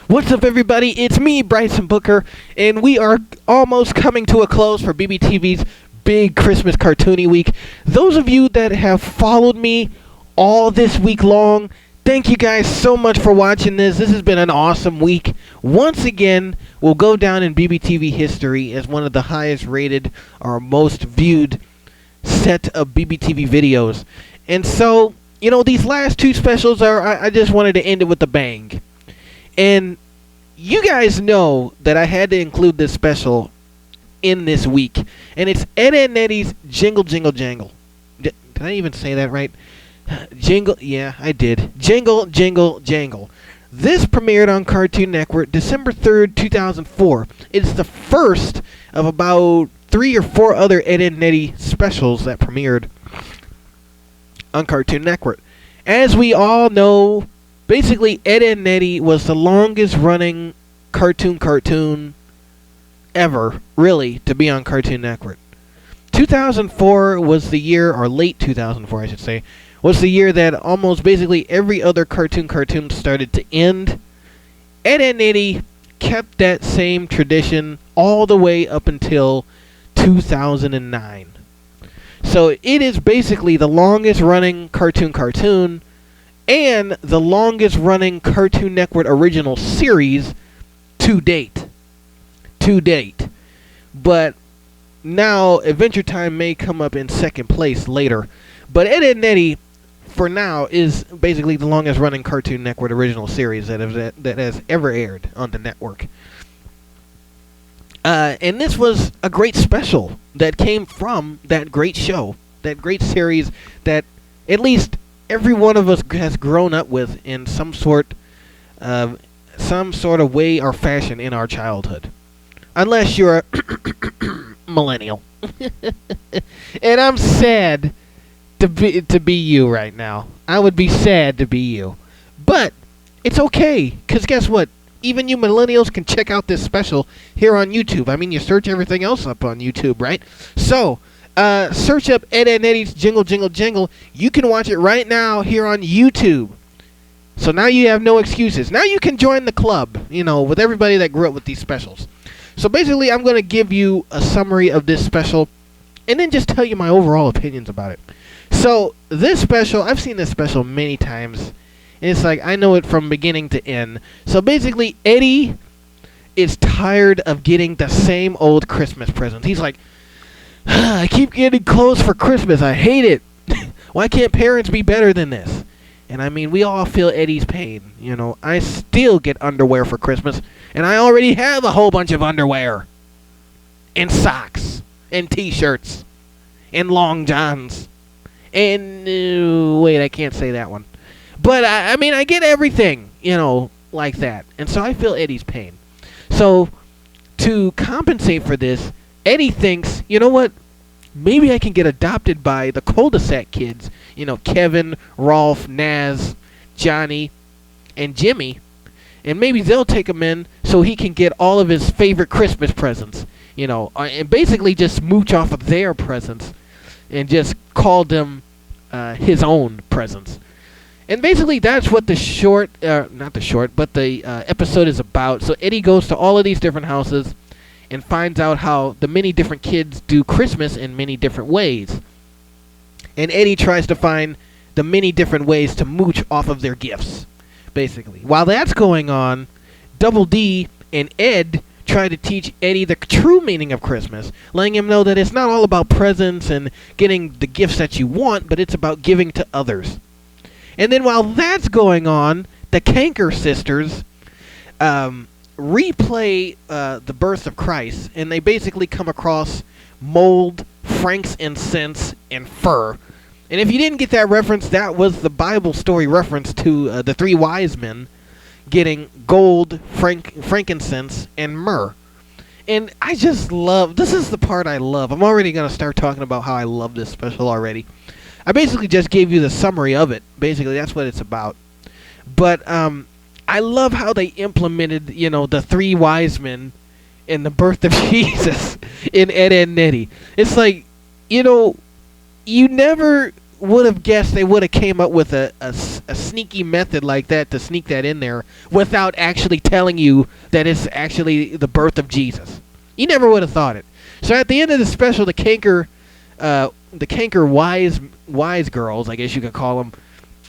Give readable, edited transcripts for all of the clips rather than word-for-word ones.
What's up, everybody? It's me, Bryson Booker, and we are almost coming to a close for BBTV's big Christmas cartoony week. Those of you that have followed me all this week long, thank you guys so much for watching this. This has been an awesome week. Once again, we'll go down in BBTV history as one of the highest rated or most viewed set of BBTV videos. And so, these last two specials I just wanted to end it with a bang. And you guys know that I had to include this special in this week. And it's Eddy and Eddy's Jingle, Jingle, Jangle. Did I even say that right? Jingle, yeah, I did. Jingle, Jingle, Jangle. This premiered on Cartoon Network December 3rd, 2004. It's the first of about 3 or 4 other Eddy and Eddy specials that premiered on Cartoon Network. As we all know, basically, Eddy and Eddy was the longest running cartoon ever, really, to be on Cartoon Network. 2004 was the year, or late 2004 I should say, was the year that almost basically every other cartoon started to end. Eddy and Eddy kept that same tradition all the way up until 2009. So it is basically the longest running cartoon and the longest running Cartoon Network original series to date. But now Adventure Time may come up in second place later. But Eddy and Eddy, for now, is basically the longest running Cartoon Network original series that has ever aired on the network. And this was a great special that came from that great show, that great series that at least every one of us has grown up with in some sort of way or fashion in our childhood, unless you're a millennial. And I'm sad to be you right now. I would be sad to be you, but it's okay, because guess what? Even you millennials can check out this special here on YouTube. I mean, you search everything else up on YouTube, right? So, search up Eddy and Eddy's Jingle, Jingle, Jangle. You can watch it right now here on YouTube. So now you have no excuses. Now you can join the club, with everybody that grew up with these specials. So basically, I'm going to give you a summary of this special and then just tell you my overall opinions about it. So, this special, I've seen this special many times. And it's like, I know it from beginning to end. So basically, Eddy is tired of getting the same old Christmas presents. He's like, I keep getting clothes for Christmas. I hate it. Why can't parents be better than this? And I mean, we all feel Eddy's pain. I still get underwear for Christmas. And I already have a whole bunch of underwear. And socks. And t-shirts. And long johns. And, wait, I can't say that one. But, I mean, I get everything, like that. And so I feel Eddy's pain. So, to compensate for this, Eddy thinks, you know what? Maybe I can get adopted by the cul-de-sac kids. Kevin, Rolf, Naz, Johnny, and Jimmy. And maybe they'll take him in so he can get all of his favorite Christmas presents. And basically just smooch off of their presents. And just call them his own presents. And basically, that's what the episode is about. So Eddy goes to all of these different houses and finds out how the many different kids do Christmas in many different ways. And Eddy tries to find the many different ways to mooch off of their gifts, basically. While that's going on, Double D and Ed try to teach Eddy the true meaning of Christmas, letting him know that it's not all about presents and getting the gifts that you want, but it's about giving to others. And then while that's going on, the Kanker sisters replay the birth of Christ, and they basically come across mold, frankincense, and fir. And if you didn't get that reference, that was the Bible story reference to the 3 wise men getting gold, frankincense, and myrrh. And I just love, this is the part I love. I'm already going to start talking about how I love this special already. I basically just gave you the summary of it. Basically, that's what it's about. But I love how they implemented, the 3 wise men in the birth of Jesus in Eddy and Eddy. It's like, you never would have guessed they would have came up with a sneaky method like that to sneak that in there without actually telling you that it's actually the birth of Jesus. You never would have thought it. So at the end of the special, the canker wise girls, I guess you could call them,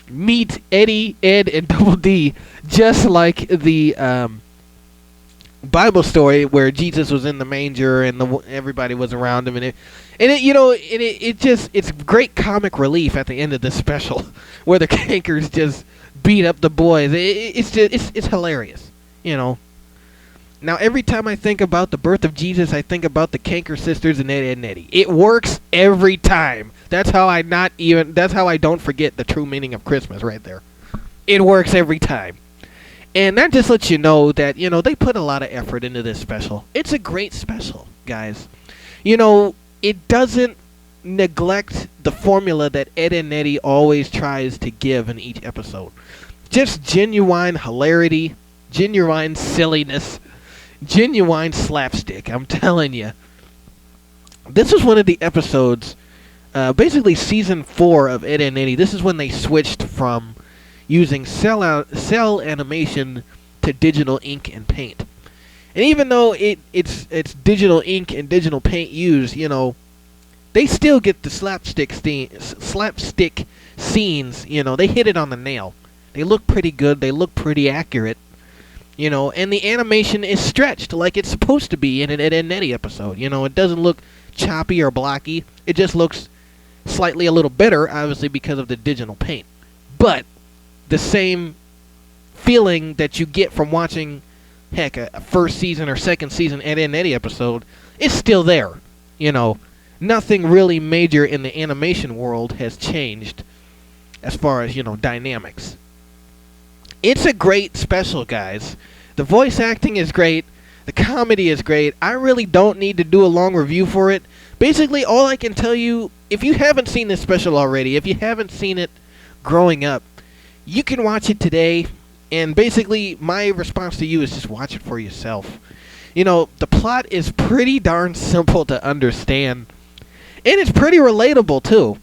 meet Eddy, Ed, and Double D, just like the Bible story where Jesus was in the manger and everybody was around him, it's great comic relief at the end of this special, where the cankers just beat up the boys. It's hilarious, you know. Now every time I think about the birth of Jesus, I think about the Canker sisters and Ed and Eddy. It works every time. That's how I don't forget the true meaning of Christmas right there. It works every time. And that just lets you know that, they put a lot of effort into this special. It's a great special, guys. It doesn't neglect the formula that Ed and Eddy always tries to give in each episode. Just genuine hilarity, genuine silliness, genuine slapstick, I'm telling you. This is one of the episodes, basically season 4 of Ed and Eddy. This is when they switched from using cell animation to digital ink and paint. And even though it's digital ink and digital paint used, they still get the slapstick scenes. They hit it on the nail. They look pretty good. They look pretty accurate. And the animation is stretched like it's supposed to be in an Ed and Eddy episode. It doesn't look choppy or blocky. It just looks slightly a little better, obviously because of the digital paint. But the same feeling that you get from watching, heck, a first season or second season Ed and Eddy episode is still there. Nothing really major in the animation world has changed as far as, dynamics. It's a great special, guys. The voice acting is great. The comedy is great. I really don't need to do a long review for it. Basically, all I can tell you, if you haven't seen this special already, if you haven't seen it growing up, you can watch it today. And basically, my response to you is just watch it for yourself. The plot is pretty darn simple to understand. And it's pretty relatable, too.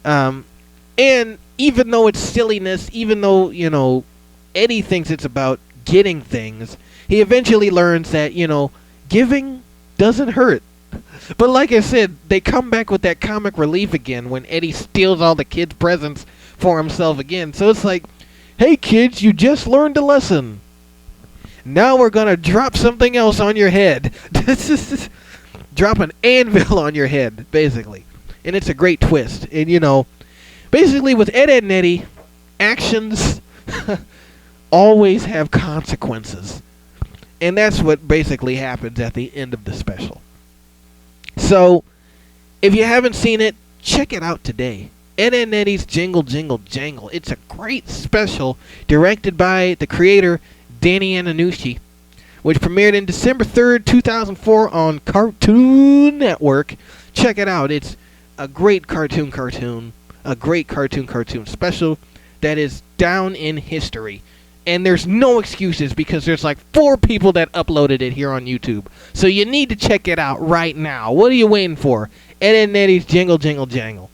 And even though it's silliness, even though, Eddy thinks it's about getting things, he eventually learns that, giving doesn't hurt. But like I said, they come back with that comic relief again when Eddy steals all the kids' presents for himself again. So it's like, hey kids, you just learned a lesson. Now we're going to drop something else on your head. Drop an anvil on your head, basically. And it's a great twist. And, basically with Ed and Eddy, actions always have consequences. And that's what basically happens at the end of the special. So, if you haven't seen it, check it out today. Ed and Eddy's Jingle, Jingle, Jangle. It's a great special directed by the creator, Danny Annanucci, which premiered in December 3rd, 2004 on Cartoon Network. Check it out. It's a great cartoon. A great cartoon special that is down in history. And there's no excuses because there's like 4 people that uploaded it here on YouTube. So you need to check it out right now. What are you waiting for? Ed and Eddy's Jingle, Jingle, Jangle.